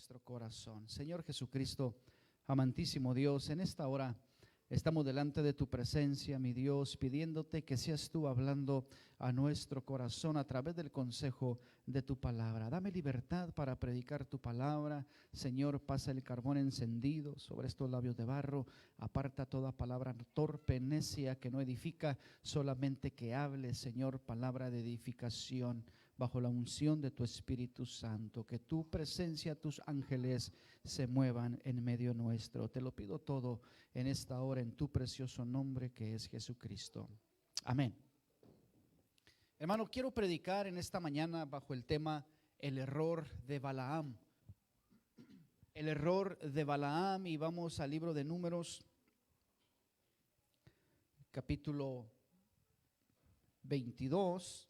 nuestro corazón. Señor Jesucristo, amantísimo Dios, en esta hora estamos delante de tu presencia, mi Dios, pidiéndote que seas tú hablando a nuestro corazón a través del consejo de tu palabra. Dame libertad para predicar tu palabra. Señor, pasa el carbón encendido sobre estos labios de barro. Aparta toda palabra torpe, necia, que no edifica, solamente que hable, Señor, palabra de edificación, bajo la unción de tu Espíritu Santo. Que tu presencia, tus ángeles se muevan en medio nuestro. Te lo pido todo en esta hora, en tu precioso nombre que es Jesucristo. Amén. Hermano, quiero predicar en esta mañana bajo el tema el error de Balaam. El error de Balaam, y vamos al libro de Números, capítulo 22.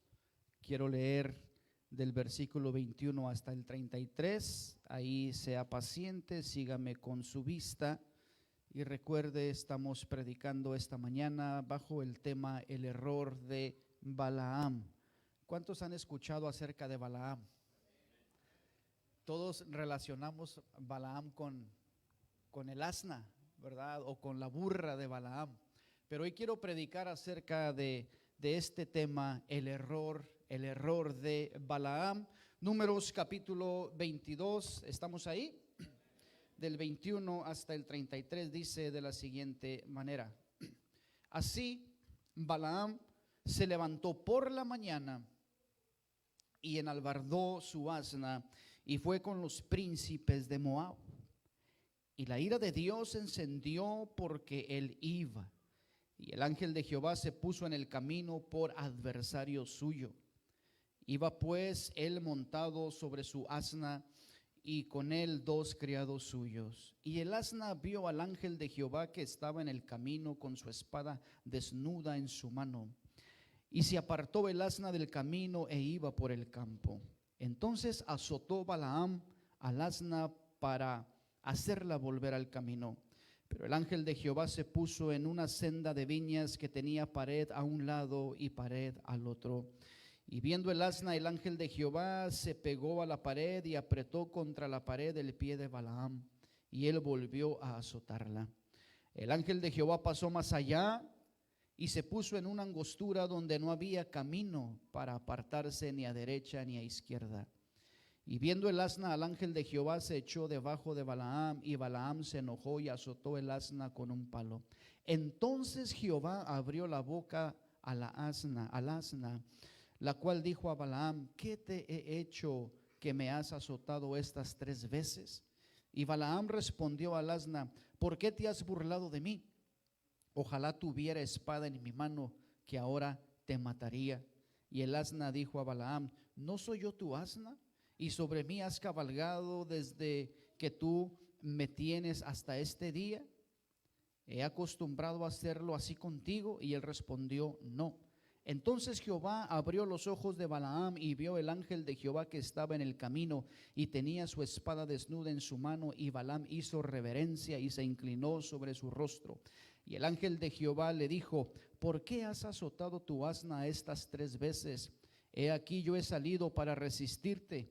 Quiero leer del versículo 21 hasta el 33. Ahí sea paciente, sígame con su vista. Y recuerde, estamos predicando esta mañana bajo el tema el error de Balaam. ¿Cuántos han escuchado acerca de Balaam? Todos relacionamos Balaam con el asna, ¿verdad? O con la burra de Balaam. Pero hoy quiero predicar acerca de este tema, el error de Balaam. Números capítulo 22, ¿estamos ahí? Del 21 hasta el 33 dice de la siguiente manera: así Balaam se levantó por la mañana y enalbardó su asna y fue con los príncipes de Moab. Y la ira de Dios se encendió porque él iba. Y el ángel de Jehová se puso en el camino por adversario suyo. Iba pues él montado sobre su asna y con él dos criados suyos. Y el asna vio al ángel de Jehová que estaba en el camino con su espada desnuda en su mano. Y se apartó el asna del camino e iba por el campo. Entonces azotó Balaam al asna para hacerla volver al camino. Pero el ángel de Jehová se puso en una senda de viñas que tenía pared a un lado y pared al otro. Y viendo el asna, el ángel de Jehová se pegó a la pared y apretó contra la pared el pie de Balaam, y él volvió a azotarla. El ángel de Jehová pasó más allá y se puso en una angostura donde no había camino para apartarse ni a derecha ni a izquierda. Y viendo el asna al ángel de Jehová se echó debajo de Balaam, y Balaam se enojó y azotó el asna con un palo. Entonces Jehová abrió la boca a la asna, la cual dijo a Balaam: ¿qué te he hecho que me has azotado estas 3 veces? Y Balaam respondió al asna: ¿por qué te has burlado de mí? Ojalá tuviera espada en mi mano, que ahora te mataría. Y el asna dijo a Balaam: ¿no soy yo tu asna? Y sobre mí has cabalgado desde que tú me tienes hasta este día. ¿He acostumbrado a hacerlo así contigo? Y él respondió: no. Entonces Jehová abrió los ojos de Balaam y vio el ángel de Jehová que estaba en el camino y tenía su espada desnuda en su mano, y Balaam hizo reverencia y se inclinó sobre su rostro. Y el ángel de Jehová le dijo: ¿por qué has azotado tu asna estas 3 veces? He aquí yo he salido para resistirte,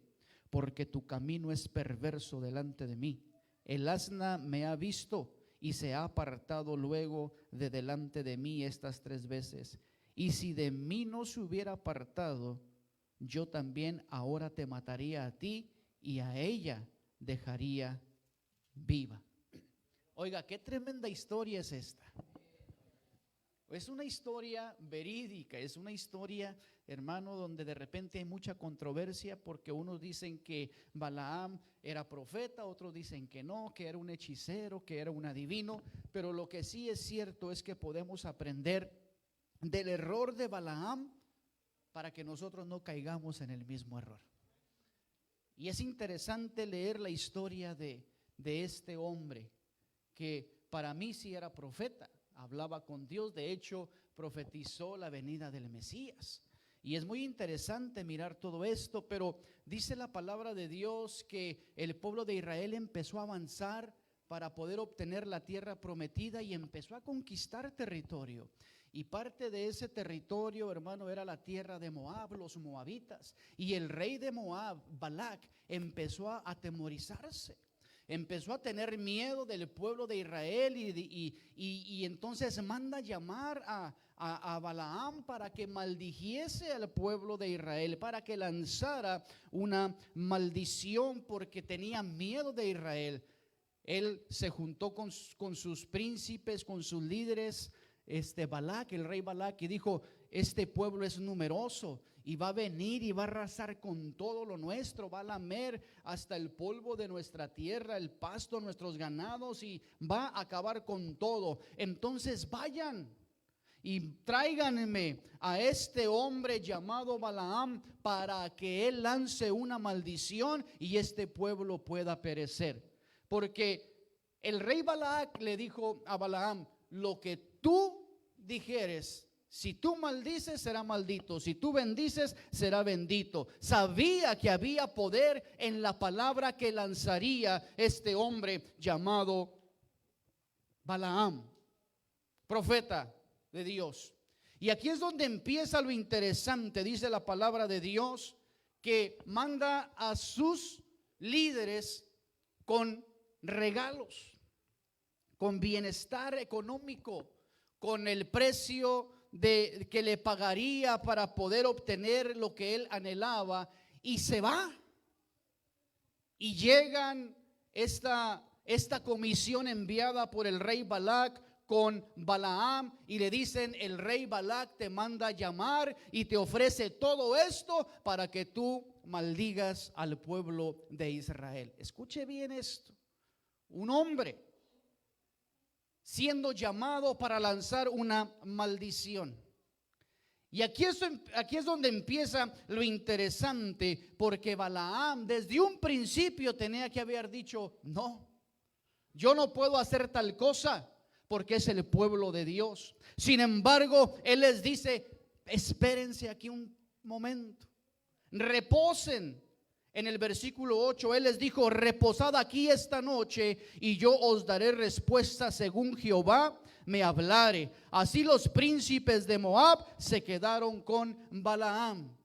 porque tu camino es perverso delante de mí. El asna me ha visto y se ha apartado luego de delante de mí estas 3 veces. Y si de mí no se hubiera apartado, yo también ahora te mataría a ti y a ella dejaría viva. Oiga, qué tremenda historia es esta. Es una historia verídica, es una historia, hermano, donde de repente hay mucha controversia, porque unos dicen que Balaam era profeta, otros dicen que no, que era un hechicero, que era un adivino. Pero lo que sí es cierto es que podemos aprender del error de Balaam para que nosotros no caigamos en el mismo error. Y es interesante leer la historia de este hombre, que para mí sí era profeta, hablaba con Dios, de hecho profetizó la venida del Mesías. Y es muy interesante mirar todo esto, pero dice la palabra de Dios que el pueblo de Israel empezó a avanzar para poder obtener la tierra prometida y empezó a conquistar territorio. Y parte de ese territorio, hermano, era la tierra de Moab, los moabitas. Y el rey de Moab, Balac, empezó a atemorizarse. Empezó a tener miedo del pueblo de Israel y entonces manda llamar a Balaam para que maldijese al pueblo de Israel, para que lanzara una maldición porque tenía miedo de Israel. Él se juntó con sus príncipes, con sus líderes, Balac, el rey Balac, y dijo: este pueblo es numeroso y va a venir y va a arrasar con todo lo nuestro, va a lamer hasta el polvo de nuestra tierra, el pasto, nuestros ganados, y va a acabar con todo. Entonces vayan y tráiganme a este hombre llamado Balaam para que él lance una maldición y este pueblo pueda perecer. Porque el rey Balac le dijo a Balaam: lo que tú dijeres, si tú maldices será maldito, si tú bendices será bendito. Sabía que había poder en la palabra que lanzaría este hombre llamado Balaam, profeta de Dios. Y aquí es donde empieza lo interesante. Dice la palabra de Dios que manda a sus líderes con regalos, con bienestar económico, con el precio que le pagaría para poder obtener lo que él anhelaba, y se va. Y llegan esta comisión enviada por el rey Balac con Balaam y le dicen: el rey Balac te manda llamar y te ofrece todo esto para que tú maldigas al pueblo de Israel. Escuche bien esto: un hombre siendo llamado para lanzar una maldición. Y aquí es donde empieza lo interesante, porque Balaam desde un principio tenía que haber dicho: no, yo no puedo hacer tal cosa porque es el pueblo de Dios. Sin embargo, él les dice: espérense aquí un momento, reposen. En el versículo 8 él les dijo: reposad aquí esta noche y yo os daré respuesta según Jehová me hablare. Así los príncipes de Moab se quedaron con Balaam.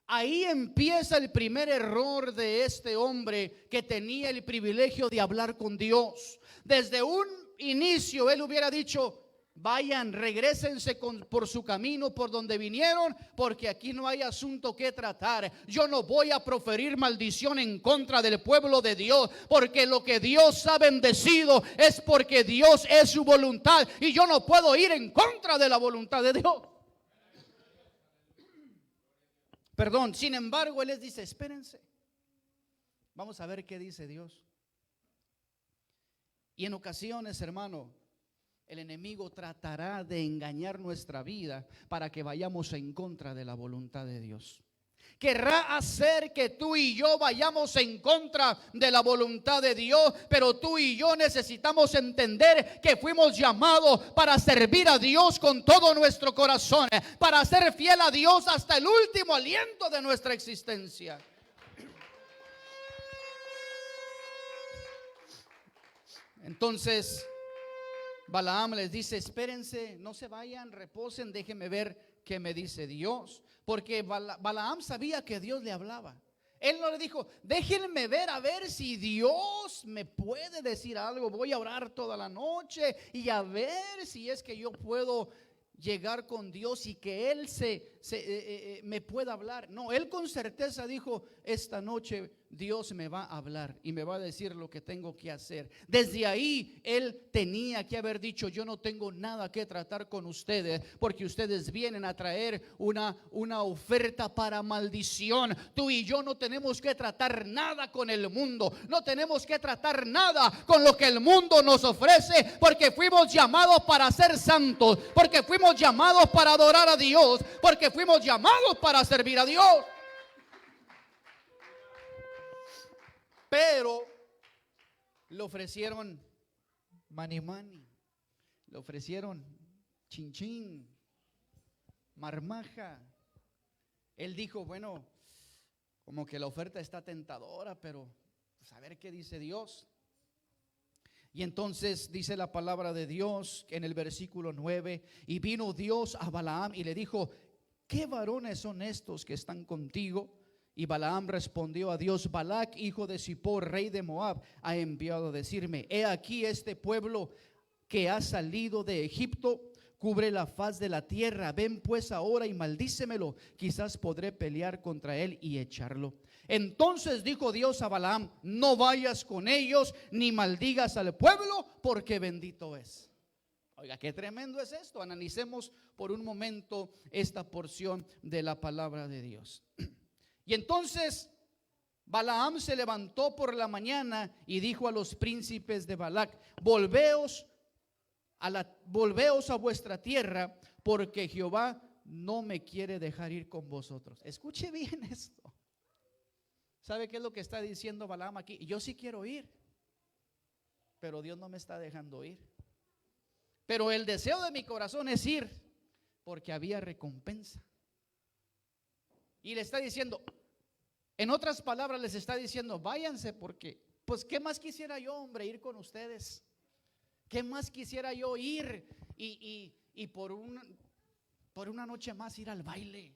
Ahí empieza el primer error de este hombre que tenía el privilegio de hablar con Dios. Desde un inicio él hubiera dicho: vayan, regrésense por su camino, por donde vinieron, porque aquí no hay asunto que tratar. Yo no voy a proferir maldición en contra del pueblo de Dios, porque lo que Dios ha bendecido es porque Dios es su voluntad, y yo no puedo ir en contra de la voluntad de Dios. Perdón, sin embargo, él les dice: espérense, vamos a ver qué dice Dios. Y en ocasiones, hermano, el enemigo tratará de engañar nuestra vida para que vayamos en contra de la voluntad de Dios. Querrá hacer que tú y yo vayamos en contra de la voluntad de Dios, pero tú y yo necesitamos entender que fuimos llamados para servir a Dios con todo nuestro corazón, para ser fiel a Dios hasta el último aliento de nuestra existencia. Entonces Balaam les dice: espérense, no se vayan, reposen, déjenme ver qué me dice Dios. Porque Balaam sabía que Dios le hablaba. Él no le dijo: déjenme ver a ver si Dios me puede decir algo. Voy a orar toda la noche y a ver si es que yo puedo llegar con Dios y que Él me pueda hablar. No, él con certeza dijo: esta noche Dios me va a hablar y me va a decir lo que tengo que hacer. Desde ahí él tenía que haber dicho: yo no tengo nada que tratar con ustedes, porque ustedes vienen a traer una oferta para maldición. Tú y yo no tenemos que tratar nada con el mundo, no tenemos que tratar nada con lo que el mundo nos ofrece, porque fuimos llamados para ser santos, porque fuimos llamados para adorar a Dios, porque fuimos llamados para servir a Dios. Pero le ofrecieron mani, le ofrecieron chin, marmaja. Él dijo: bueno, como que la oferta está tentadora, pero pues a ver qué dice Dios. Y entonces dice la palabra de Dios en el versículo 9, y vino Dios a Balaam y le dijo: ¿qué varones son estos que están contigo? Y Balaam respondió a Dios: Balac, hijo de Zippor, rey de Moab, ha enviado a decirme: he aquí este pueblo que ha salido de Egipto cubre la faz de la tierra. Ven pues ahora y maldícemelo, quizás podré pelear contra él y echarlo. Entonces dijo Dios a Balaam: no vayas con ellos ni maldigas al pueblo, porque bendito es. Oiga, qué tremendo es esto. Analicemos por un momento esta porción de la palabra de Dios. Y entonces Balaam se levantó por la mañana y dijo a los príncipes de Balac: volveos a vuestra tierra, porque Jehová no me quiere dejar ir con vosotros. Escuche bien esto. ¿Sabe qué es lo que está diciendo Balaam aquí? Yo sí quiero ir, pero Dios no me está dejando ir. Pero el deseo de mi corazón es ir, porque había recompensa. Y le está diciendo, en otras palabras les está diciendo: váyanse, porque pues qué más quisiera yo, hombre, ir con ustedes. Qué más quisiera yo ir y por una noche más ir al baile,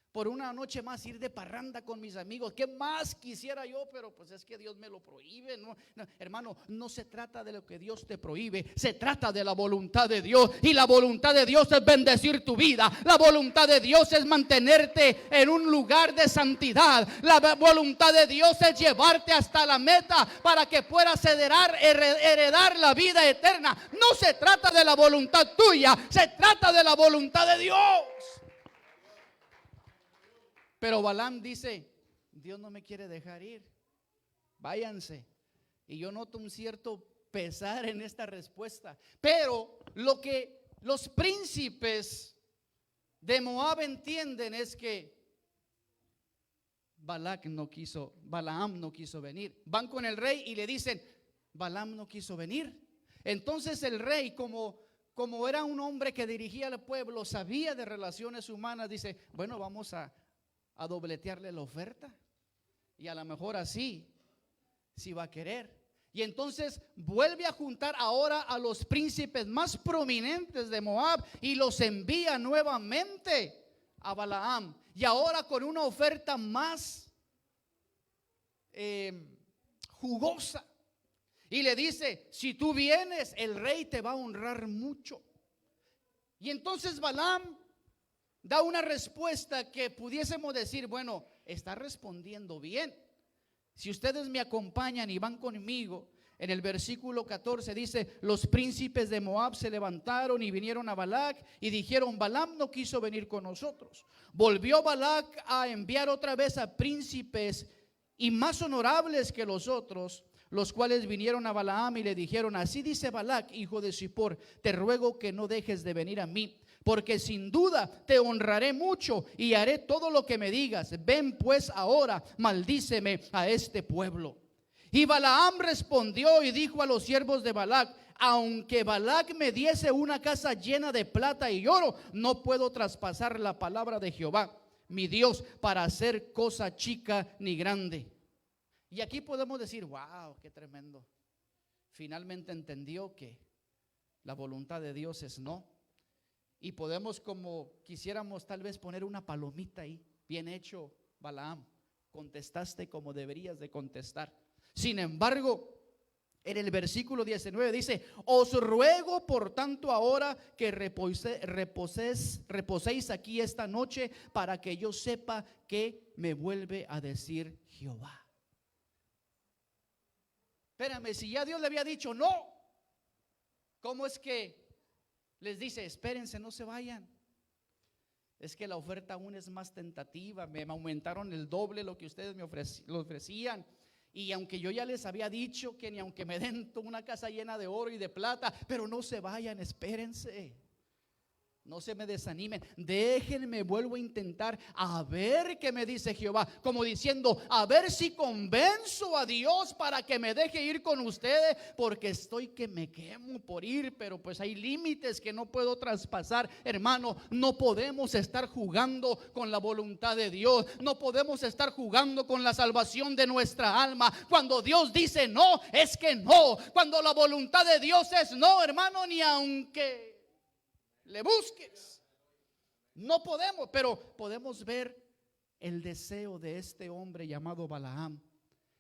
por una noche más ir de parranda con mis amigos. ¿Qué más quisiera yo? Pero pues es que Dios me lo prohíbe. No, hermano, no se trata de lo que Dios te prohíbe, se trata de la voluntad de Dios. Y la voluntad de Dios es bendecir tu vida. La voluntad de Dios es mantenerte en un lugar de santidad. La voluntad de Dios es llevarte hasta la meta para que puedas heredar la vida eterna. No se trata de la voluntad tuya, se trata de la voluntad de Dios. Pero Balaam dice: Dios no me quiere dejar ir, váyanse. Y yo noto un cierto pesar en esta respuesta. Pero lo que los príncipes de Moab entienden es que Balaam no quiso venir. Van con el rey y le dicen: Balaam no quiso venir. Entonces el rey, como era un hombre que dirigía al pueblo, sabía de relaciones humanas, dice: bueno, vamos a dobletearle la oferta, y a lo mejor así sí va a querer. Y entonces vuelve a juntar ahora a los príncipes más prominentes de Moab y los envía nuevamente a Balaam, y ahora con una oferta más jugosa, y le dice: si tú vienes, el rey te va a honrar mucho. Y entonces Balaam da una respuesta que pudiésemos decir: bueno, está respondiendo bien. Si ustedes me acompañan y van conmigo, en el versículo 14 dice: los príncipes de Moab se levantaron y vinieron a Balac y dijeron: Balaam no quiso venir con nosotros. Volvió Balac a enviar otra vez a príncipes y más honorables que los otros, los cuales vinieron a Balaam y le dijeron: así dice Balac, hijo de Zippor, te ruego que no dejes de venir a mí, porque sin duda te honraré mucho y haré todo lo que me digas. Ven pues ahora, maldíceme a este pueblo. Y Balaam respondió y dijo a los siervos de Balac: aunque Balac me diese una casa llena de plata y oro, no puedo traspasar la palabra de Jehová, mi Dios, para hacer cosa chica ni grande. Y aquí podemos decir: wow, qué tremendo. Finalmente entendió que la voluntad de Dios es no. Y podemos, como quisiéramos, tal vez poner una palomita ahí: bien hecho, Balaam, contestaste como deberías de contestar. Sin embargo, en el versículo 19 dice: os ruego por tanto ahora que reposéis aquí esta noche, para que yo sepa que me vuelve a decir Jehová. Espérame, si ya Dios le había dicho no, ¿cómo es que les dice: espérense, no se vayan? Es que la oferta aún es más tentativa. Me aumentaron el doble lo que ustedes me ofrecían. Y aunque yo ya les había dicho que ni aunque me den una casa llena de oro y de plata, pero no se vayan, espérense. No se me desanimen, déjenme, vuelvo a intentar, a ver qué me dice Jehová. Como diciendo, a ver si convenzo a Dios para que me deje ir con ustedes, porque estoy que me quemo por ir, pero pues hay límites que no puedo traspasar. Hermano, no podemos estar jugando con la voluntad de Dios, no podemos estar jugando con la salvación de nuestra alma. Cuando Dios dice no, es que no. Cuando la voluntad de Dios es no, hermano, ni aunque le busques, no podemos. Pero podemos ver el deseo de este hombre llamado Balaam,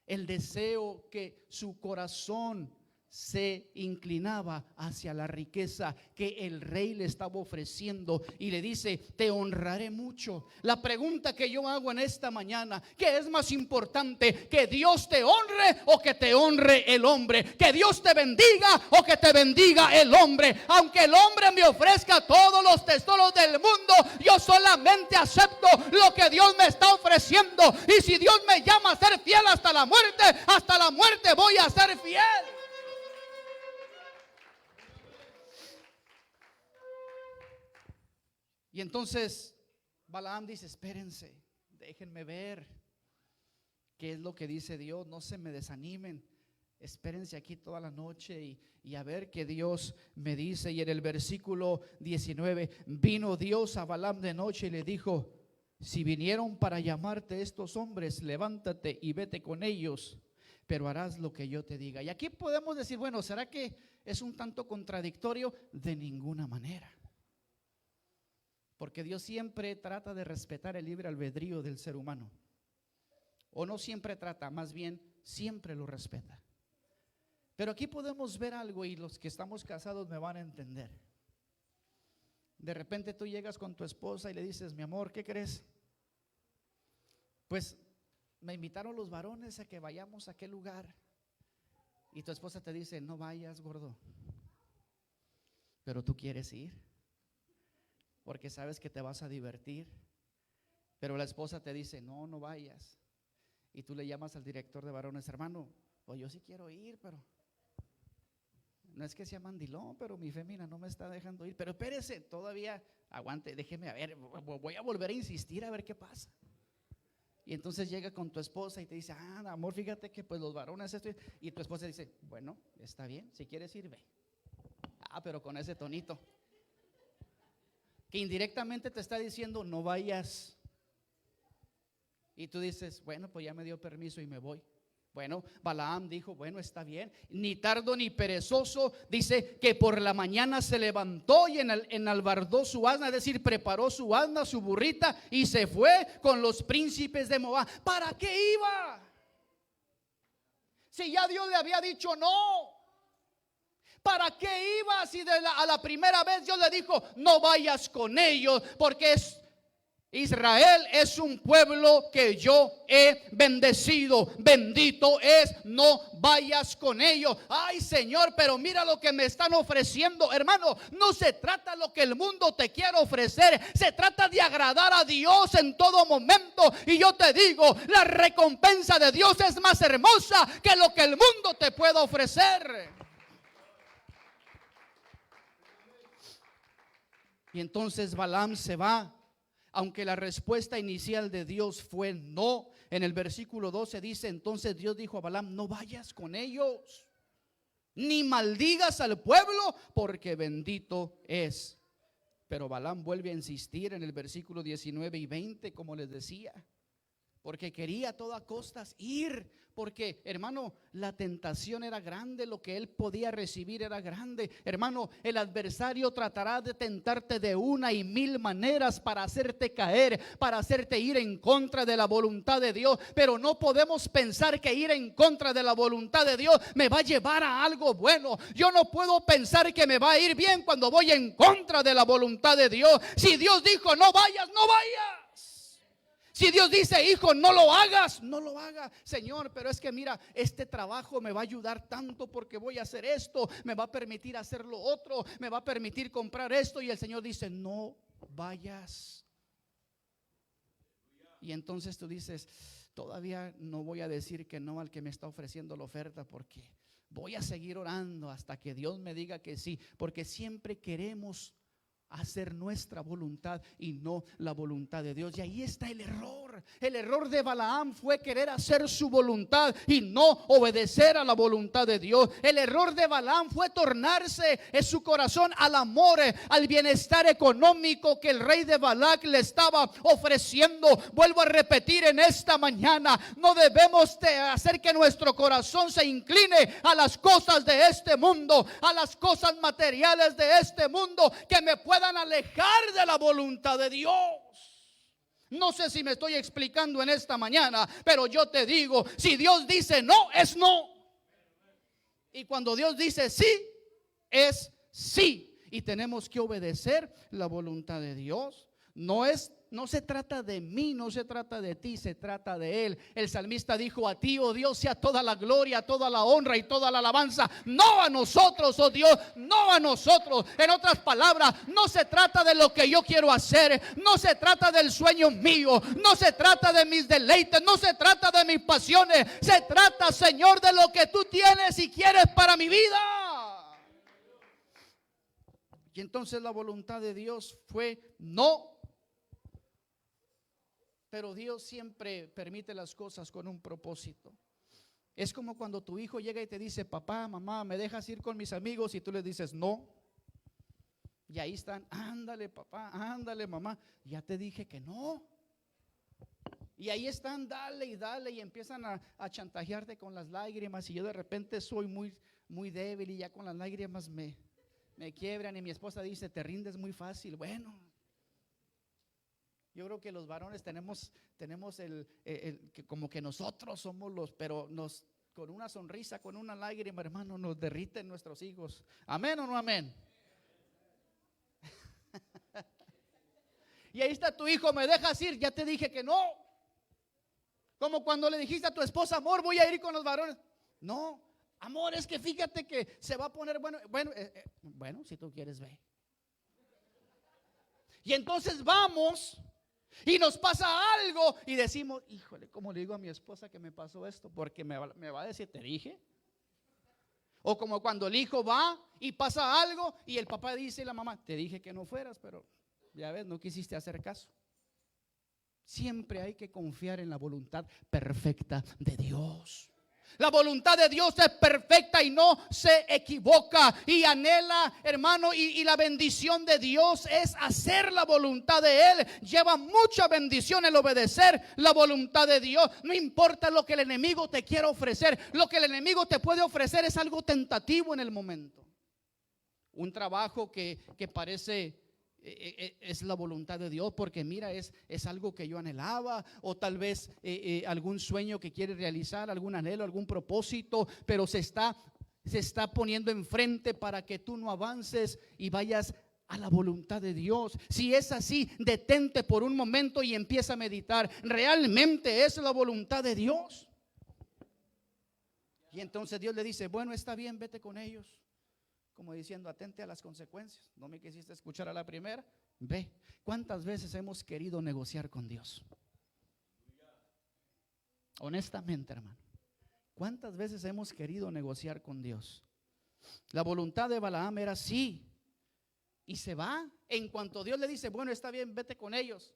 el deseo que su corazón se inclinaba hacia la riqueza que el rey le estaba ofreciendo, y le dice: te honraré mucho. La pregunta que yo hago en esta mañana: ¿qué es más importante? ¿Que Dios te honre o que te honre el hombre? ¿Que Dios te bendiga o que te bendiga el hombre? Aunque el hombre me ofrezca todos los tesoros del mundo, yo solamente acepto lo que Dios me está ofreciendo. Y si Dios me llama a ser fiel hasta la muerte voy a ser fiel. Y entonces Balaam dice: espérense, déjenme ver qué es lo que dice Dios, no se me desanimen, espérense aquí toda la noche y a ver qué Dios me dice. Y en el versículo 19, vino Dios a Balaam de noche y le dijo: si vinieron para llamarte estos hombres, levántate y vete con ellos, pero harás lo que yo te diga. Y aquí podemos decir, bueno, ¿será que es un tanto contradictorio? De ninguna manera. Porque Dios siempre trata de respetar el libre albedrío del ser humano. O no siempre trata, más bien siempre lo respeta. Pero aquí podemos ver algo, y los que estamos casados me van a entender. De repente tú llegas con tu esposa y le dices: mi amor, ¿qué crees? Pues me invitaron los varones a que vayamos a aquel lugar. Y tu esposa te dice: no vayas, gordo. Pero tú quieres ir, porque sabes que te vas a divertir. Pero la esposa te dice: no, no vayas. Y tú le llamas al director de varones: hermano, pues yo sí quiero ir, pero no es que sea mandilón, pero mi fémina no me está dejando ir. Pero espérese, todavía aguante, déjeme a ver, voy a volver a insistir a ver qué pasa. Y entonces llega con tu esposa y te dice: amor, fíjate que pues los varones esto. Y tu esposa dice: bueno, está bien, si quieres ir, ve. Pero con ese tonito que indirectamente te está diciendo: no vayas. Y tú dices: bueno, pues ya me dio permiso y me voy. Bueno, Balaam dijo: bueno, está bien. Ni tardo ni perezoso, dice que por la mañana se levantó y enalbardó su asna, es decir, preparó su asna, su burrita, y se fue con los príncipes de Moab. ¿Para qué iba? Si ya Dios le había dicho no. ¿Para qué iba? Si a la primera vez Dios le dijo: no vayas con ellos, porque Israel es un pueblo que yo he bendecido. Bendito es, no vayas con ellos. Ay, Señor, pero mira lo que me están ofreciendo. Hermano, no se trata de lo que el mundo te quiere ofrecer, se trata de agradar a Dios en todo momento. Y yo te digo, la recompensa de Dios es más hermosa que lo que el mundo te pueda ofrecer. Y entonces Balaam se va, aunque la respuesta inicial de Dios fue no. En el versículo 12 dice: entonces Dios dijo a Balaam: no vayas con ellos, ni maldigas al pueblo, porque bendito es. Pero Balaam vuelve a insistir en el versículo 19 y 20, como les decía, porque quería a todas costas ir. Porque, hermano, la tentación era grande, lo que él podía recibir era grande. Hermano, el adversario tratará de tentarte de una y mil maneras para hacerte caer, para hacerte ir en contra de la voluntad de Dios. Pero no podemos pensar que ir en contra de la voluntad de Dios me va a llevar a algo bueno. Yo no puedo pensar que me va a ir bien cuando voy en contra de la voluntad de Dios. Si Dios dijo no vayas, no vayas. Si Dios dice: hijo, no lo hagas, no lo hagas. Señor, pero es que mira, este trabajo me va a ayudar tanto porque voy a hacer esto, me va a permitir hacer lo otro, me va a permitir comprar esto. Y el Señor dice: no vayas. Y entonces tú dices: todavía no voy a decir que no al que me está ofreciendo la oferta, porque voy a seguir orando hasta que Dios me diga que sí. Porque siempre queremos hacer nuestra voluntad y no la voluntad de Dios. Y ahí está el error. El error de Balaam fue querer hacer su voluntad y no obedecer a la voluntad de Dios. El error de Balaam fue tornarse en su corazón al amor, al bienestar económico que el rey de Balac le estaba ofreciendo. Vuelvo a repetir en esta mañana, no debemos hacer que nuestro corazón se incline a las cosas de este mundo, a las cosas materiales de este mundo que me puedan alejar de la voluntad de Dios. No sé si me estoy explicando en esta mañana, pero yo te digo, si Dios dice no, es no. Y cuando Dios dice sí, es sí. Y tenemos que obedecer la voluntad de Dios. No se trata de mí, no se trata de ti, se trata de Él. El salmista dijo: a ti, oh Dios, sea toda la gloria, toda la honra y toda la alabanza. No a nosotros, oh Dios, no a nosotros. En otras palabras, no se trata de lo que yo quiero hacer, no se trata del sueño mío, no se trata de mis deleites, no se trata de mis pasiones. Se trata, Señor, de lo que tú tienes y quieres para mi vida. Y entonces la voluntad de Dios fue no. Pero Dios siempre permite las cosas con un propósito. Es como cuando tu hijo llega y te dice: papá, mamá, ¿me dejas ir con mis amigos? Y tú le dices no. Y ahí están: ándale papá, ándale mamá, ya te dije que no. Y ahí están, dale y dale, y empiezan a chantajearte con las lágrimas. Y yo de repente soy muy débil y ya con las lágrimas me quiebran. Y mi esposa dice: te rindes muy fácil. Bueno, yo creo que los varones tenemos que como que nosotros somos pero con una sonrisa, con una lágrima, hermano, nos derriten nuestros hijos. ¿Amén o no amén? Y ahí está tu hijo: me dejas ir, ya te dije que no. Como cuando le dijiste a tu esposa: amor, voy a ir con los varones. No, amor, es que fíjate que se va a poner bueno, si tú quieres, ve. Y entonces vamos y nos pasa algo y decimos: híjole, ¿cómo le digo a mi esposa que me pasó esto? Porque me va a decir: te dije. O como cuando el hijo va y pasa algo y el papá dice, y la mamá: te dije que no fueras, pero ya ves, no quisiste hacer caso. Siempre hay que confiar en la voluntad perfecta de Dios. La voluntad de Dios es perfecta y no se equivoca. Y anhela, hermano, y la bendición de Dios es hacer la voluntad de Él. Lleva mucha bendición el obedecer la voluntad de Dios. No importa lo que el enemigo te quiera ofrecer. Lo que el enemigo te puede ofrecer es algo tentativo en el momento. Un trabajo que parece es la voluntad de Dios, porque mira, es algo que yo anhelaba, o tal vez algún sueño que quieres realizar, algún anhelo, algún propósito, pero se está poniendo enfrente para que tú no avances y vayas a la voluntad de Dios. Si es así, detente por un momento y empieza a meditar: ¿realmente es la voluntad de Dios? Y entonces Dios le dice: bueno, está bien, vete con ellos. Como diciendo: atente a las consecuencias. No me quisiste escuchar a la primera, ve. ¿Cuántas veces hemos querido negociar con Dios? Honestamente, hermano, ¿cuántas veces hemos querido negociar con Dios? La voluntad de Balaam era sí, y se va. En cuanto Dios le dice: bueno, está bien, vete con ellos,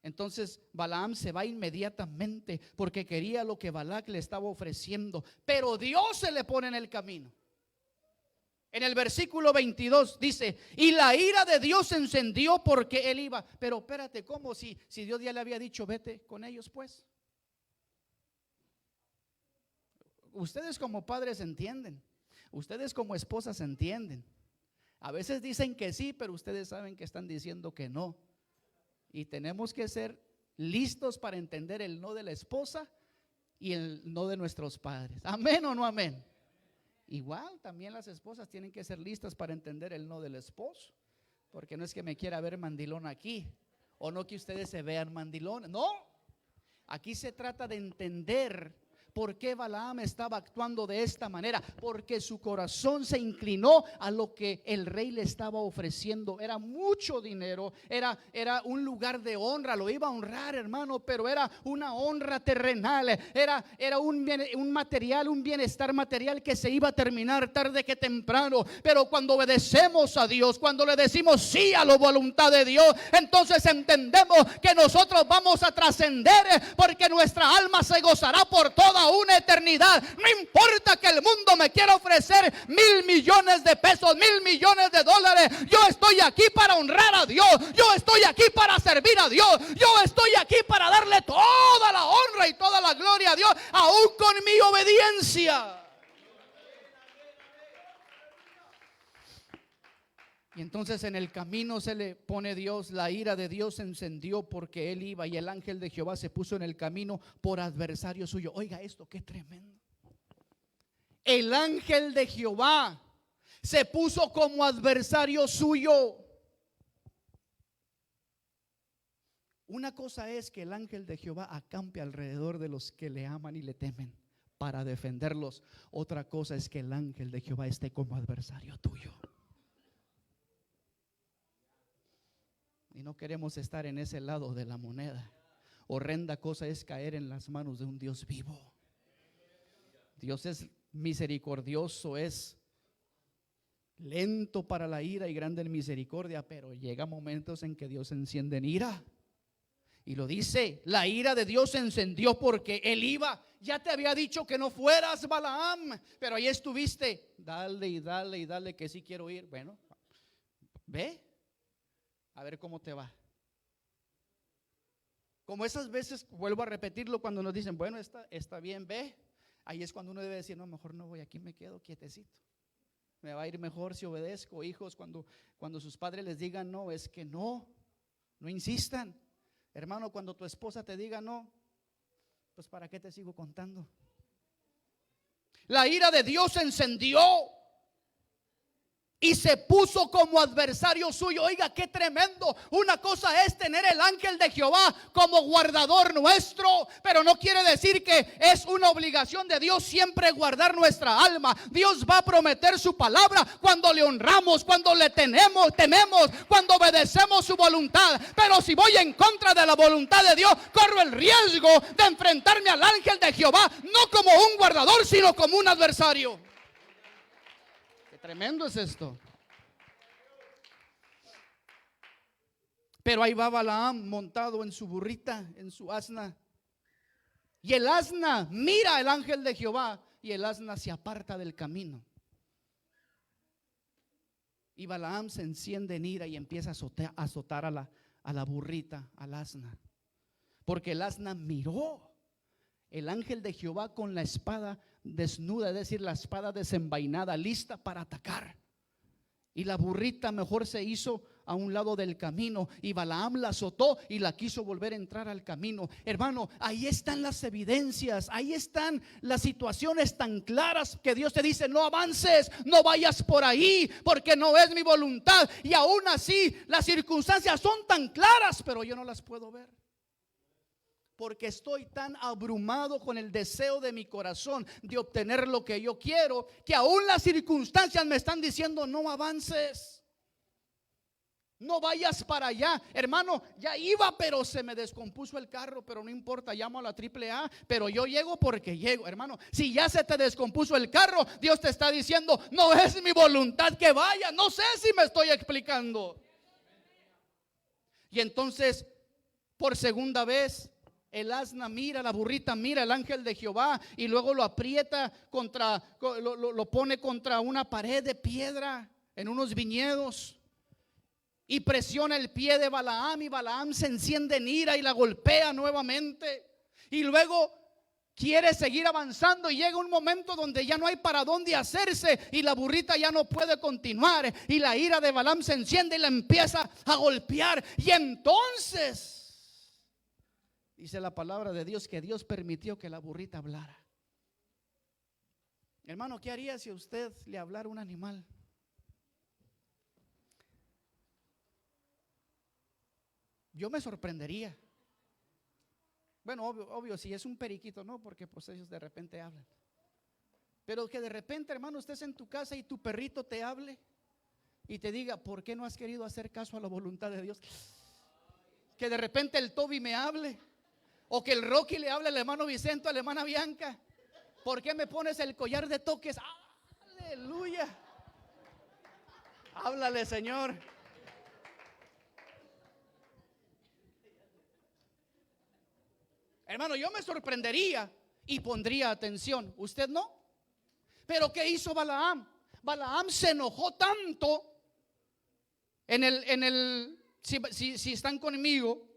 entonces Balaam se va inmediatamente, porque quería lo que Balac le estaba ofreciendo. Pero Dios se le pone en el camino. En el versículo 22 dice: y la ira de Dios se encendió porque él iba. Pero espérate, ¿cómo? Si Dios ya le había dicho: vete con ellos, pues. Ustedes como padres entienden, ustedes como esposas entienden. A veces dicen que sí, pero ustedes saben que están diciendo que no. Y tenemos que ser listos para entender el no de la esposa y el no de nuestros padres. ¿Amén o no amén? Igual también las esposas tienen que ser listas para entender el no del esposo, porque no es que me quiera ver mandilón aquí, o no que ustedes se vean mandilones. No, aquí se trata de entender ¿Por qué Balaam estaba actuando de esta manera? Porque su corazón se inclinó a lo que el rey le estaba ofreciendo. Era mucho dinero, era un lugar de honra, lo iba a honrar, hermano, pero era una honra terrenal, era un material, un bienestar material que se iba a terminar tarde que temprano. Pero cuando obedecemos a Dios, cuando le decimos sí a la voluntad de Dios, entonces entendemos que nosotros vamos a trascender, porque nuestra alma se gozará por toda una eternidad. No importa que el mundo me quiera ofrecer 1,000 millones de pesos, 1,000 millones de dólares. Yo estoy aquí para honrar a Dios. Yo estoy aquí para servir a Dios. Yo estoy aquí para darle toda la honra y toda la gloria a Dios, aún con mi obediencia. Y entonces en el camino se le pone Dios, la ira de Dios se encendió porque él iba, y el ángel de Jehová se puso en el camino por adversario suyo. Oiga esto, qué tremendo. El ángel de Jehová se puso como adversario suyo. Una cosa es que el ángel de Jehová acampe alrededor de los que le aman y le temen para defenderlos. Otra cosa es que el ángel de Jehová esté como adversario tuyo. Y no queremos estar en ese lado de la moneda. Horrenda cosa es caer en las manos de un Dios vivo. Dios es misericordioso, es lento para la ira y grande en misericordia, pero llega momentos en que Dios enciende en ira. Y lo dice, la ira de Dios se encendió porque él iba. Ya te había dicho que no fueras, Balaam, pero ahí estuviste. Dale y dale y dale que sí quiero ir. Bueno, ve, a ver cómo te va. Como esas veces, vuelvo a repetirlo, cuando nos dicen, bueno, está bien, ve. Ahí es cuando uno debe decir, no, mejor no voy, aquí me quedo quietecito. Me va a ir mejor si obedezco. Hijos, cuando sus padres les digan no, es que no insistan. Hermano, cuando tu esposa te diga no, pues ¿para qué te sigo contando? La ira de Dios se encendió y se puso como adversario suyo. Oiga, qué tremendo. Una cosa es tener el ángel de Jehová como guardador nuestro, pero no quiere decir que es una obligación de Dios siempre guardar nuestra alma. Dios va a prometer su palabra cuando le honramos, cuando le tememos, cuando obedecemos su voluntad. Pero si voy en contra de la voluntad de Dios, corro el riesgo de enfrentarme al ángel de Jehová, no como un guardador, sino como un adversario. Tremendo es esto. Pero ahí va Balaam montado en su burrita, en su asna. Y el asna mira al ángel de Jehová y el asna se aparta del camino. Y Balaam se enciende en ira y empieza a azotar a la burrita, al asna. Porque el asna miró el ángel de Jehová con la espada desnuda, es decir, la espada desenvainada, lista para atacar. Y la burrita mejor se hizo a un lado del camino, y Balaam la azotó y la quiso volver a entrar al camino. Hermano, ahí están las evidencias, ahí están las situaciones tan claras que Dios te dice: no avances, no vayas por ahí, porque no es mi voluntad. Y aún así las circunstancias son tan claras, pero yo no las puedo ver, porque estoy tan abrumado con el deseo de mi corazón de obtener lo que yo quiero, que aún las circunstancias me están diciendo: no avances, no vayas para allá. Hermano, ya iba, pero se me descompuso el carro, pero no importa, llamo a la AAA, pero yo llego porque llego. Hermano, si ya se te descompuso el carro, Dios te está diciendo: no es mi voluntad que vaya. No sé si me estoy explicando. Y entonces, por segunda vez, el asna mira, la burrita mira al ángel de Jehová, y luego lo aprieta lo pone contra una pared de piedra en unos viñedos, y presiona el pie de Balaam, y Balaam se enciende en ira y la golpea nuevamente. Y luego quiere seguir avanzando, y llega un momento donde ya no hay para dónde hacerse, y la burrita ya no puede continuar, y la ira de Balaam se enciende y la empieza a golpear. Y entonces dice la palabra de Dios que Dios permitió que la burrita hablara. Hermano, ¿qué haría si a usted le hablara un animal? Yo me sorprendería. Bueno, obvio, si es un periquito, no, porque pues ellos de repente hablan. Pero que de repente, hermano, estés en tu casa y tu perrito te hable y te diga, ¿por qué no has querido hacer caso a la voluntad de Dios? Que de repente el Toby me hable, o que el Rocky le hable al hermano Vicente, a la hermana Bianca. ¿Por qué me pones el collar de toques? Aleluya. Háblale, Señor. Hermano, yo me sorprendería y pondría atención. ¿Usted no? Pero ¿qué hizo Balaam? Balaam se enojó tanto. Si están conmigo,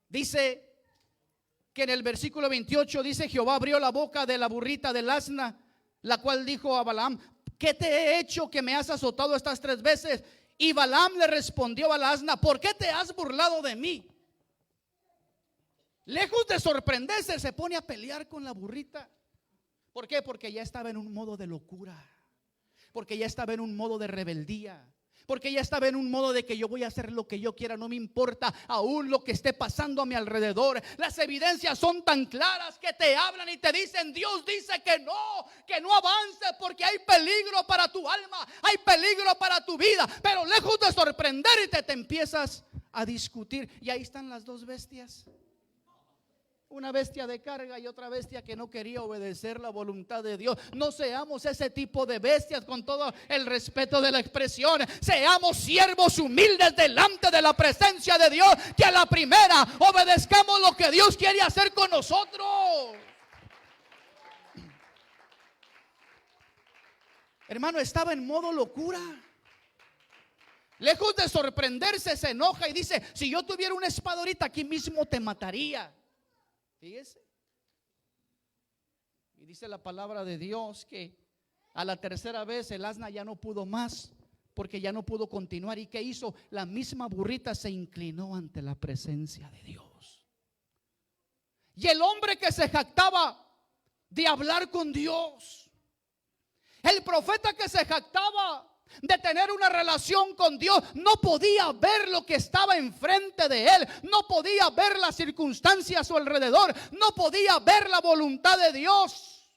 dice que en el versículo 28 dice: Jehová abrió la boca de la burrita del asna, la cual dijo a Balaam: ¿qué te he hecho que me has azotado estas 3 veces? Y Balaam le respondió a la asna: ¿por qué te has burlado de mí? Lejos de sorprenderse, se pone a pelear con la burrita. ¿Por qué? Porque ya estaba en un modo de locura, porque ya estaba en un modo de rebeldía, porque ya estaba en un modo de que yo voy a hacer lo que yo quiera, no me importa aún lo que esté pasando a mi alrededor. Las evidencias son tan claras que te hablan y te dicen: Dios dice que no avances porque hay peligro para tu alma, hay peligro para tu vida. Pero lejos de sorprenderte, te empiezas a discutir. Y ahí están las 2 bestias. Una bestia de carga y otra bestia que no quería obedecer la voluntad de Dios. No seamos ese tipo de bestias, con todo el respeto de la expresión. Seamos siervos humildes delante de la presencia de Dios, que a la primera obedezcamos lo que Dios quiere hacer con nosotros. Hermano, estaba en modo locura. Lejos de sorprenderse, se enoja y dice: si yo tuviera una espada ahorita, aquí mismo te mataría. Fíjese. Y dice la palabra de Dios que a la 3ª vez el asna ya no pudo más, porque ya no pudo continuar. ¿Y qué hizo? La misma burrita se inclinó ante la presencia de Dios. Y el hombre que se jactaba de hablar con Dios, el profeta que se jactaba de tener una relación con Dios, no podía ver lo que estaba enfrente de él, no podía ver las circunstancias a su alrededor, no podía ver la voluntad de Dios,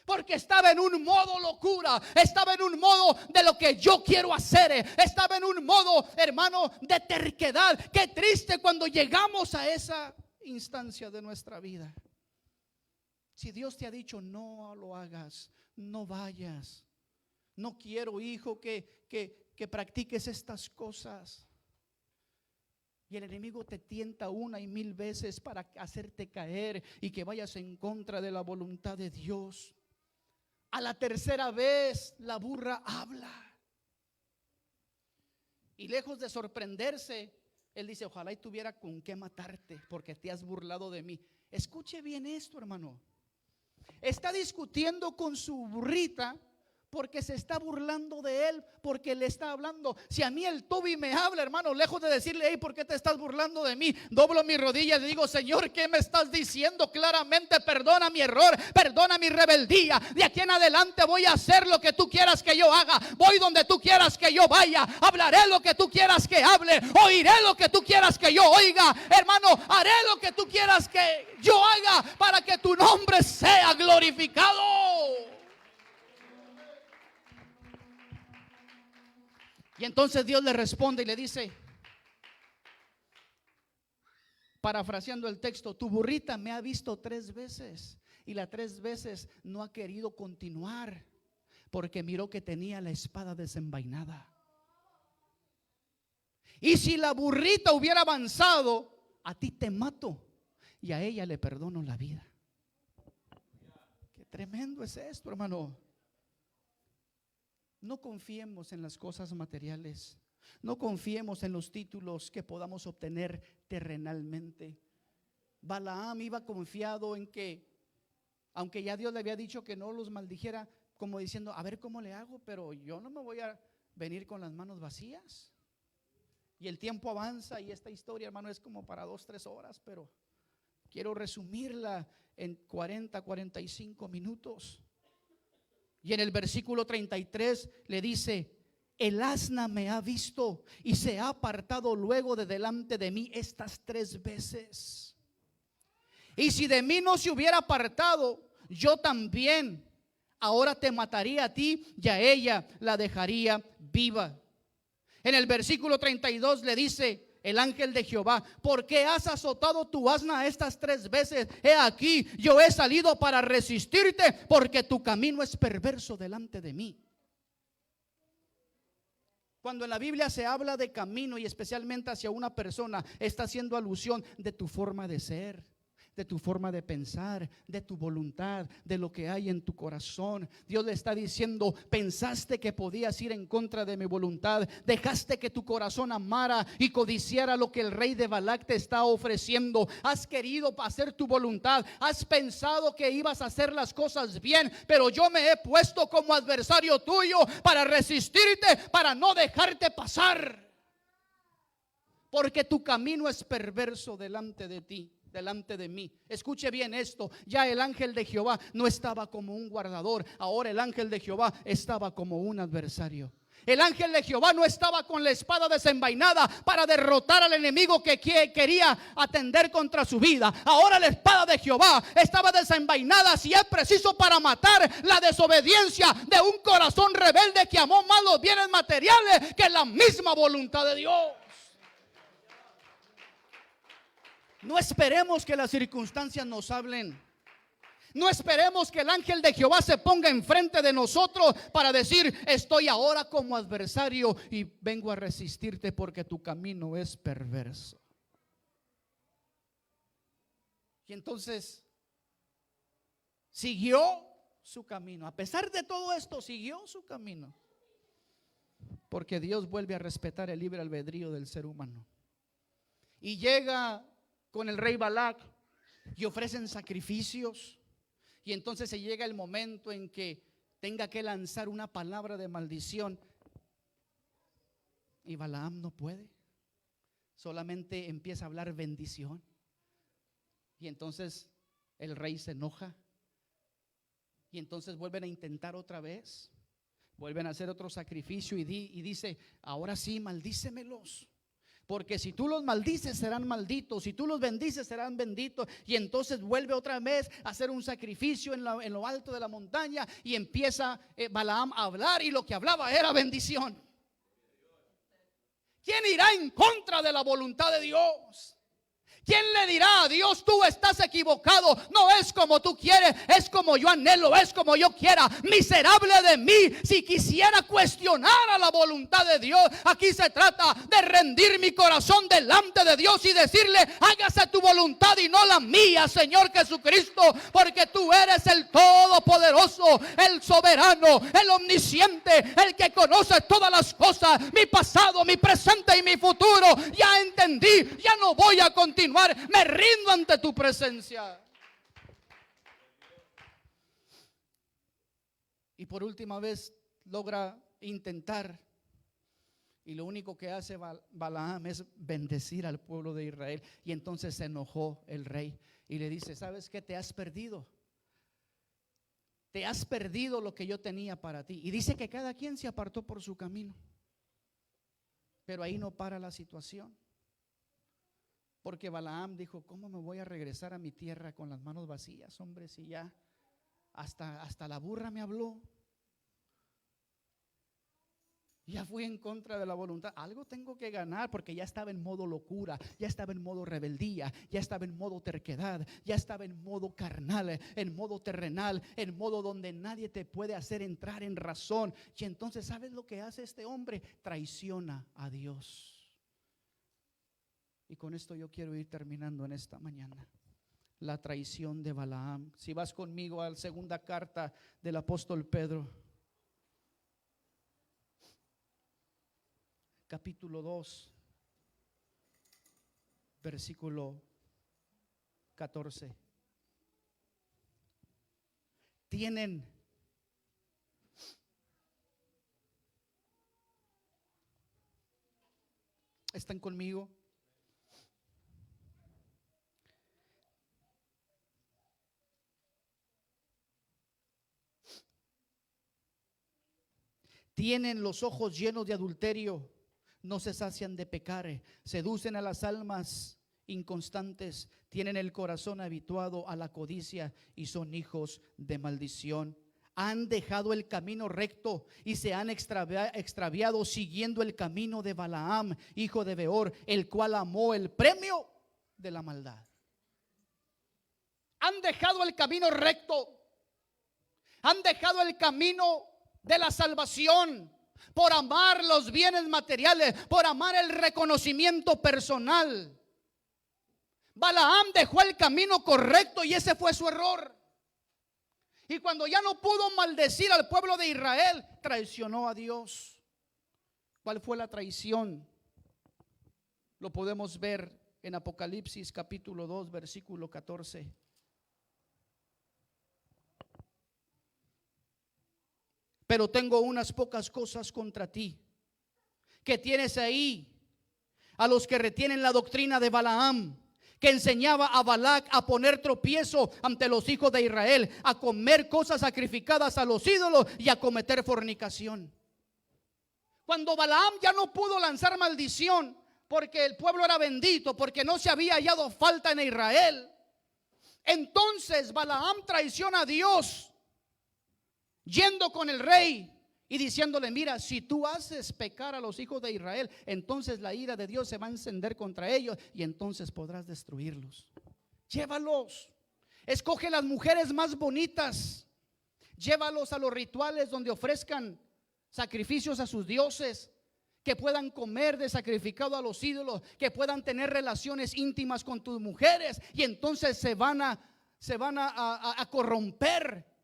porque estaba en un modo locura, estaba en un modo de lo que yo quiero hacer, estaba en un modo, hermano, de terquedad. Qué triste cuando llegamos a esa instancia de nuestra vida. Si Dios te ha dicho: no lo hagas, no vayas, no quiero, hijo, que practiques estas cosas. Y el enemigo te tienta 1 y 1000 veces para hacerte caer y que vayas en contra de la voluntad de Dios. A la 3ª vez la burra habla. Y lejos de sorprenderse, él dice: ojalá y tuviera con qué matarte, porque te has burlado de mí. Escuche bien esto, hermano. Está discutiendo con su burrita porque se está burlando de él, porque le está hablando. Si a mí el Toby me habla, hermano, lejos de decirle: hey, ¿por qué te estás burlando de mí?, doblo mi rodilla y le digo: Señor, ¿qué me estás diciendo? Claramente, perdona mi error, perdona mi rebeldía. De aquí en adelante voy a hacer lo que tú quieras que yo haga, voy donde tú quieras que yo vaya, hablaré lo que tú quieras que hable, oiré lo que tú quieras que yo oiga. Hermano, haré lo que tú quieras que yo haga para que tu nombre sea glorificado. Y entonces Dios le responde y le dice, parafraseando el texto: tu burrita me ha visto 3 veces y las 3 veces no ha querido continuar, porque miró que tenía la espada desenvainada. Y si la burrita hubiera avanzado, a ti te mato y a ella le perdono la vida. Qué tremendo es esto, hermano. No confiemos en las cosas materiales, no confiemos en los títulos que podamos obtener terrenalmente. Balaam iba confiado en que, aunque ya Dios le había dicho que no los maldijera, como diciendo: a ver cómo le hago, pero yo no me voy a venir con las manos vacías. Y el tiempo avanza y esta historia, hermano, es como para 2-3 horas, pero quiero resumirla en 40-45 minutos. Y en el versículo 33 le dice: el asna me ha visto y se ha apartado luego de delante de mí estas 3 veces. Y si de mí no se hubiera apartado, yo también ahora te mataría a ti y a ella la dejaría viva. En el versículo 32 le dice el ángel de Jehová: ¿por qué has azotado tu asna estas 3 veces? He aquí, yo he salido para resistirte, porque tu camino es perverso delante de mí. Cuando en la Biblia se habla de camino, y especialmente hacia una persona, está haciendo alusión de tu forma de ser, de tu forma de pensar, de tu voluntad, de lo que hay en tu corazón. Dios le está diciendo: pensaste que podías ir en contra de mi voluntad, dejaste que tu corazón amara y codiciara lo que el rey de Balac te está ofreciendo. Has querido hacer tu voluntad, has pensado que ibas a hacer las cosas bien, pero yo me he puesto como adversario tuyo para resistirte, para no dejarte pasar, porque tu camino es perverso delante de ti, delante de mí. Escuche bien esto: ya el ángel de Jehová no estaba como un guardador, ahora el ángel de Jehová estaba como un adversario. El ángel de Jehová no estaba con la espada desenvainada para derrotar al enemigo que quería atender contra su vida. Ahora la espada de Jehová estaba desenvainada, si es preciso, para matar la desobediencia de un corazón rebelde que amó más los bienes materiales que la misma voluntad de Dios. No esperemos que las circunstancias nos hablen. No esperemos que el ángel de Jehová se ponga enfrente de nosotros para decir: estoy ahora como adversario y vengo a resistirte porque tu camino es perverso. Y entonces siguió su camino. A pesar de todo esto, siguió su camino, porque Dios vuelve a respetar el libre albedrío del ser humano. Y llega con el rey Balac y ofrecen sacrificios. Y entonces se llega el momento en que tenga que lanzar una palabra de maldición, y Balaam no puede, solamente empieza a hablar bendición. Y entonces el rey se enoja, y entonces vuelven a intentar otra vez, vuelven a hacer otro sacrificio, y dice: ahora sí, maldícemelos, porque si tú los maldices serán malditos, si tú los bendices serán benditos. Y entonces vuelve otra vez a hacer un sacrificio en lo alto de la montaña, y empieza Balaam a hablar, y lo que hablaba era bendición. ¿Quién irá en contra de la voluntad de Dios? ¿Quién le dirá a Dios: tú estás equivocado, no es como tú quieres, es como yo anhelo, es como yo quiera? Miserable de mí si quisiera cuestionar a la voluntad de Dios. Aquí se trata de rendir mi corazón delante de Dios y decirle: hágase tu voluntad y no la mía, Señor Jesucristo, porque tú eres el todopoderoso, el soberano, el omnisciente, el que conoce todas las cosas, mi pasado, mi presente y mi futuro. Ya entendí, ya no voy a continuar, me rindo ante tu presencia. Y por última vez logra intentar, y lo único que hace Balaam es bendecir al pueblo de Israel. Y entonces se enojó el rey y le dice: ¿sabes qué? Te has perdido lo que yo tenía para ti. Y dice que cada quien se apartó por su camino. Pero ahí no para la situación, porque Balaam dijo: ¿cómo me voy a regresar a mi tierra con las manos vacías, hombre? Si ya hasta la burra me habló, ya fui en contra de la voluntad. Algo tengo que ganar, porque ya estaba en modo locura, ya estaba en modo rebeldía, ya estaba en modo terquedad, ya estaba en modo carnal, en modo terrenal, en modo donde nadie te puede hacer entrar en razón. Y entonces, ¿sabes lo que hace este hombre? Traiciona a Dios. Y con esto yo quiero ir terminando en esta mañana. La traición de Balaam. Si vas conmigo a la segunda carta del apóstol Pedro, capítulo 2, versículo 14. ¿Están conmigo? Tienen los ojos llenos de adulterio, no se sacian de pecar, seducen a las almas inconstantes, tienen el corazón habituado a la codicia y son hijos de maldición. Han dejado el camino recto y se han extraviado siguiendo el camino de Balaam, hijo de Beor, el cual amó el premio de la maldad. Han dejado el camino recto, han dejado el camino de la salvación por amar los bienes materiales, por amar el reconocimiento personal. Balaam dejó el camino correcto y ese fue su error. Y cuando ya no pudo maldecir al pueblo de Israel, traicionó a Dios. ¿Cuál fue la traición? Lo podemos ver en Apocalipsis capítulo 2, versículo 14. Pero tengo unas pocas cosas contra ti, que tienes ahí a los que retienen la doctrina de Balaam, que enseñaba a Balac a poner tropiezo ante los hijos de Israel, a comer cosas sacrificadas a los ídolos y a cometer fornicación. Cuando Balaam ya no pudo lanzar maldición porque el pueblo era bendito, porque no se había hallado falta en Israel, entonces Balaam traiciona a Dios, yendo con el rey y diciéndole: mira, si tú haces pecar a los hijos de Israel, entonces la ira de Dios se va a encender contra ellos y entonces podrás destruirlos. Llévalos, escoge las mujeres más bonitas, llévalos a los rituales donde ofrezcan sacrificios a sus dioses, que puedan comer de sacrificado a los ídolos, que puedan tener relaciones íntimas con tus mujeres, y entonces se van a corromper,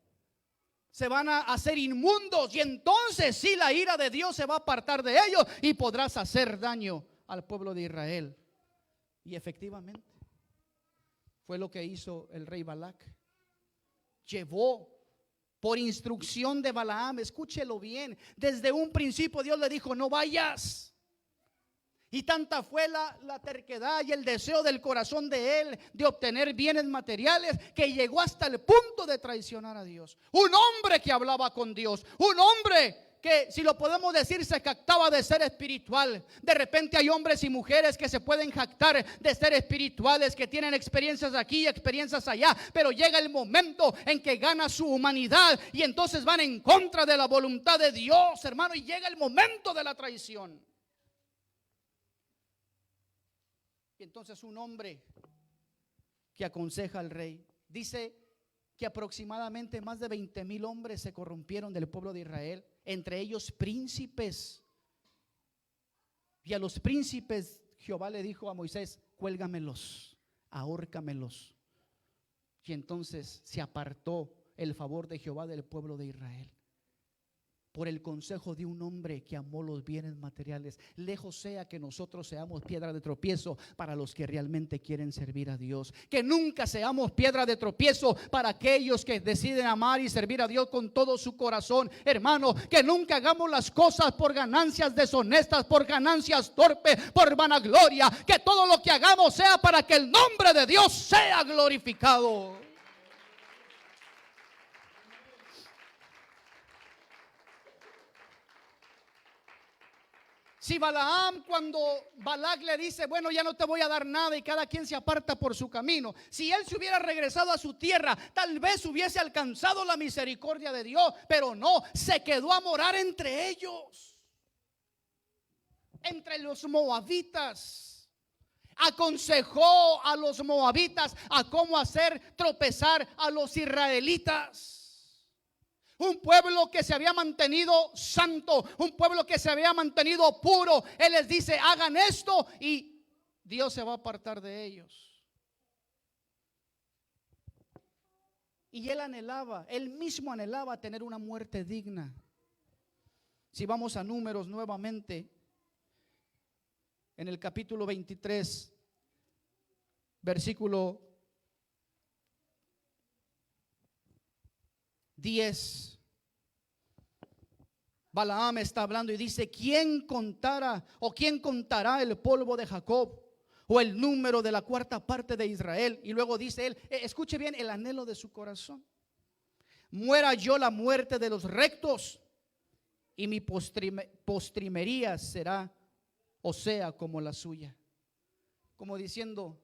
se van a hacer inmundos, y entonces sí, la ira de Dios se va a apartar de ellos y podrás hacer daño al pueblo de Israel. Y efectivamente fue lo que hizo el rey Balac. Llevó por instrucción de Balaam, escúchelo bien, desde un principio Dios le dijo: no vayas. Y tanta fue la terquedad y el deseo del corazón de él de obtener bienes materiales, que llegó hasta el punto de traicionar a Dios. Un hombre que hablaba con Dios, un hombre que, si lo podemos decir, se jactaba de ser espiritual. De repente hay hombres y mujeres que se pueden jactar de ser espirituales, que tienen experiencias aquí, experiencias allá, pero llega el momento en que gana su humanidad y entonces van en contra de la voluntad de Dios, hermano, y llega el momento de la traición. Y entonces un hombre que aconseja al rey dice que aproximadamente más de 20,000 hombres se corrompieron del pueblo de Israel, entre ellos príncipes. Y a los príncipes Jehová le dijo a Moisés: cuélgamelos, ahórcamelos. Y entonces se apartó el favor de Jehová del pueblo de Israel por el consejo de un hombre que amó los bienes materiales. Lejos sea que nosotros seamos piedra de tropiezo para los que realmente quieren servir a Dios. Que nunca seamos piedra de tropiezo para aquellos que deciden amar y servir a Dios con todo su corazón. Hermano, que nunca hagamos las cosas por ganancias deshonestas, por ganancias torpes, por vanagloria. Que todo lo que hagamos sea para que el nombre de Dios sea glorificado. Si Balaam, cuando Balac le dice: bueno, ya no te voy a dar nada, y cada quien se aparta por su camino, si él se hubiera regresado a su tierra, tal vez hubiese alcanzado la misericordia de Dios, pero no, se quedó a morar entre ellos, entre los moabitas. Aconsejó a los moabitas a cómo hacer tropezar a los israelitas. Un pueblo que se había mantenido santo, un pueblo que se había mantenido puro. Él les dice: hagan esto y Dios se va a apartar de ellos. Y él mismo anhelaba tener una muerte digna. Si vamos a Números nuevamente, en el capítulo 23, versículo 10, Balaam está hablando y dice: ¿quién contará el polvo de Jacob, o el número de la cuarta parte de Israel? Y luego dice él, escuche bien el anhelo de su corazón: muera yo la muerte de los rectos, y mi postrimería será, o sea, como la suya. Como diciendo: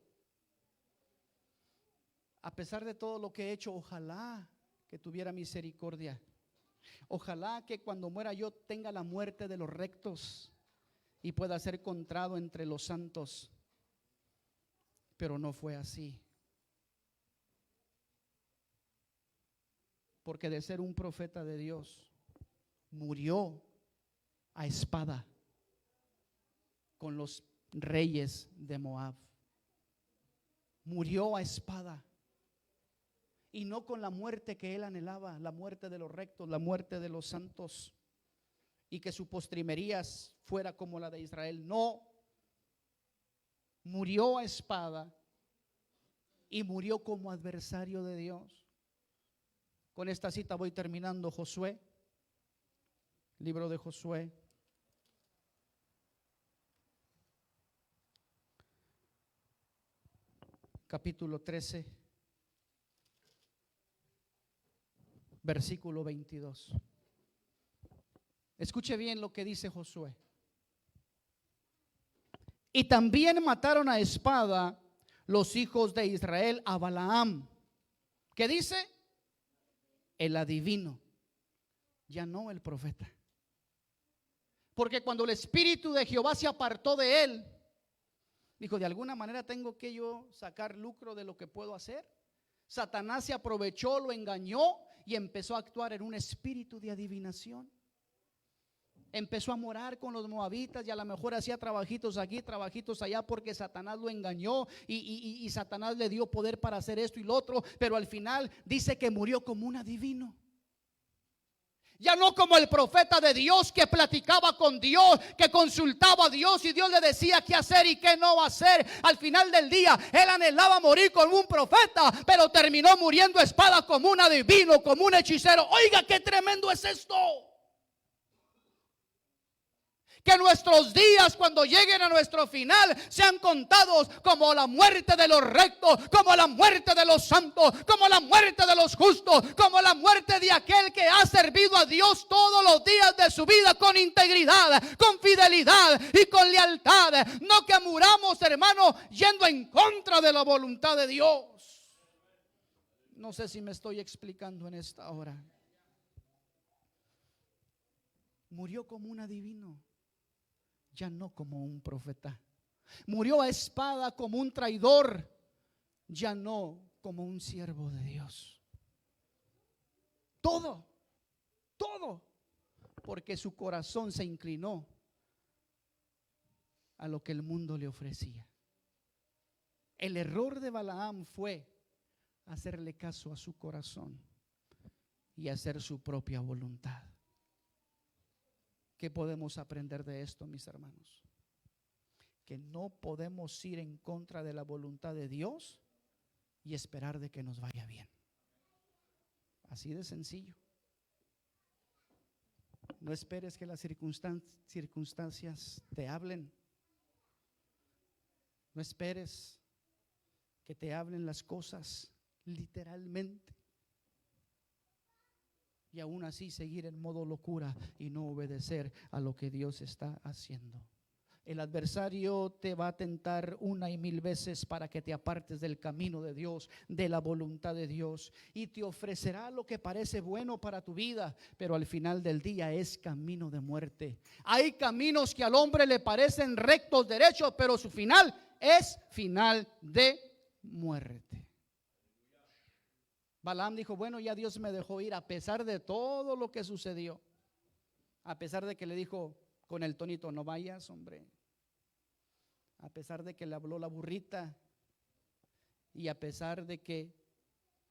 a pesar de todo lo que he hecho, ojalá que tuviera misericordia. Ojalá que cuando muera yo tenga la muerte de los rectos y pueda ser contado entre los santos. Pero no fue así. Porque de ser un profeta de Dios, murió a espada con los reyes de Moab. Murió a espada. Y no con la muerte que él anhelaba, la muerte de los rectos, la muerte de los santos, y que su postrimería fuera como la de Israel. No, murió a espada y murió como adversario de Dios. Con esta cita voy terminando. Josué, libro de Josué, capítulo 13, versículo 22. Escuche bien lo que dice Josué. Y también mataron a espada los hijos de Israel a Balaam. ¿Qué dice? El adivino, ya no el profeta. Porque cuando el espíritu de Jehová se apartó de él, dijo: de alguna manera tengo que yo sacar lucro de lo que puedo hacer. Satanás se aprovechó, lo engañó y empezó a actuar en un espíritu de adivinación. Empezó a morar con los moabitas y a lo mejor hacía trabajitos aquí, trabajitos allá, porque Satanás lo engañó y Satanás le dio poder para hacer esto y lo otro. Pero al final dice que murió como un adivino. Ya no como el profeta de Dios que platicaba con Dios, que consultaba a Dios y Dios le decía qué hacer y qué no hacer. Al final del día él anhelaba morir como un profeta, pero terminó muriendo a espada como un adivino, como un hechicero. Oiga, qué tremendo es esto. Que nuestros días, cuando lleguen a nuestro final, sean contados como la muerte de los rectos, como la muerte de los santos, como la muerte de los justos, como la muerte de aquel que ha servido a Dios todos los días de su vida con integridad, con fidelidad y con lealtad. No que muramos, hermano, yendo en contra de la voluntad de Dios. No sé si me estoy explicando en esta hora. Murió como un adivino, ya no como un profeta. Murió a espada como un traidor, ya no como un siervo de Dios. Todo, porque su corazón se inclinó a lo que el mundo le ofrecía. El error de Balaam fue hacerle caso a su corazón y hacer su propia voluntad. ¿Qué podemos aprender de esto, mis hermanos? Que no podemos ir en contra de la voluntad de Dios y esperar de que nos vaya bien. Así de sencillo. No esperes que las circunstancias te hablen. No esperes que te hablen las cosas literalmente. Y aún así seguir en modo locura y no obedecer a lo que Dios está haciendo. El adversario te va a tentar 1,000 veces para que te apartes del camino de Dios, de la voluntad de Dios, y te ofrecerá lo que parece bueno para tu vida, pero al final del día es camino de muerte. Hay caminos que al hombre le parecen rectos, derechos, pero su final es final de muerte. Balaam dijo: bueno, ya Dios me dejó ir a pesar de todo lo que sucedió. A pesar de que le dijo con el tonito: no vayas, hombre. A pesar de que le habló la burrita. Y a pesar de que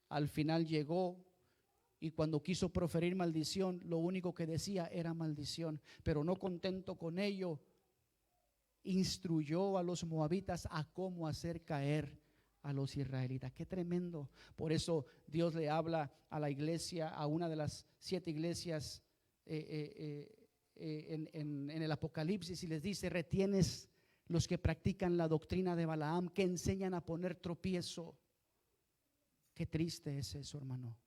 al final llegó y cuando quiso proferir maldición, lo único que decía era maldición. Pero no contento con ello, instruyó a los moabitas a cómo hacer caer a los israelitas. Qué tremendo. Por eso Dios le habla a la iglesia, a una de las 7 iglesias en el Apocalipsis, y les dice: retienes los que practican la doctrina de Balaam, que enseñan a poner tropiezo. Qué triste es eso, hermano.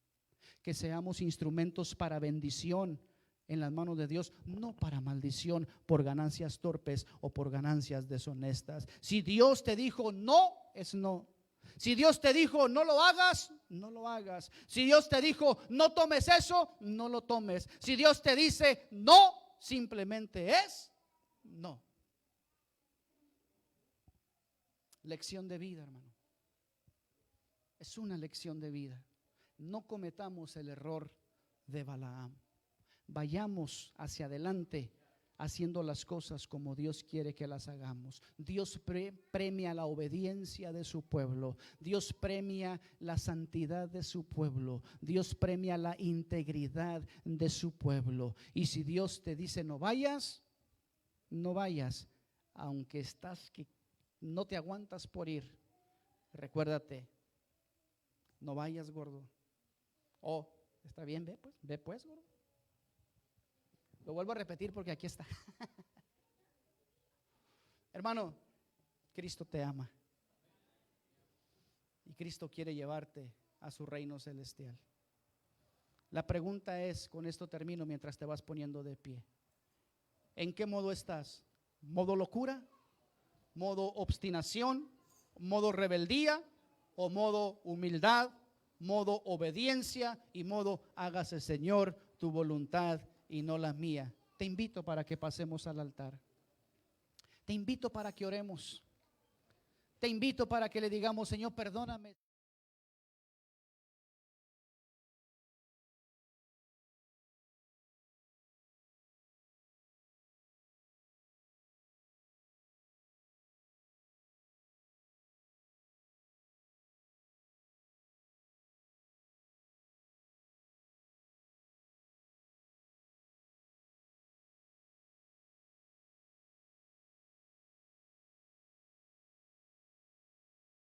Que seamos instrumentos para bendición en las manos de Dios, no para maldición por ganancias torpes o por ganancias deshonestas. Si Dios te dijo no, es no. Si Dios te dijo no lo hagas, no lo hagas. Si Dios te dijo no tomes eso, no lo tomes. Si Dios te dice no, simplemente es no. Lección de vida, hermano. Es una lección de vida. No cometamos el error de Balaam. Vayamos hacia adelante haciendo las cosas como Dios quiere que las hagamos. Dios premia la obediencia de su pueblo. Dios premia la santidad de su pueblo. Dios premia la integridad de su pueblo. Y si Dios te dice no vayas, no vayas. Aunque estás que no te aguantas por ir, recuérdate, no vayas, gordo. Oh, está bien, ve pues, gordo. Lo vuelvo a repetir porque aquí está. Hermano, Cristo te ama. Y Cristo quiere llevarte a su reino celestial. La pregunta es, con esto termino mientras te vas poniendo de pie. ¿En qué modo estás? ¿Modo locura? ¿Modo obstinación? ¿Modo rebeldía? ¿O modo humildad? ¿Modo obediencia? Y modo hágase, Señor, tu voluntad y no la mía. Te invito para que pasemos al altar. Te invito para que oremos. Te invito para que le digamos, Señor, perdóname.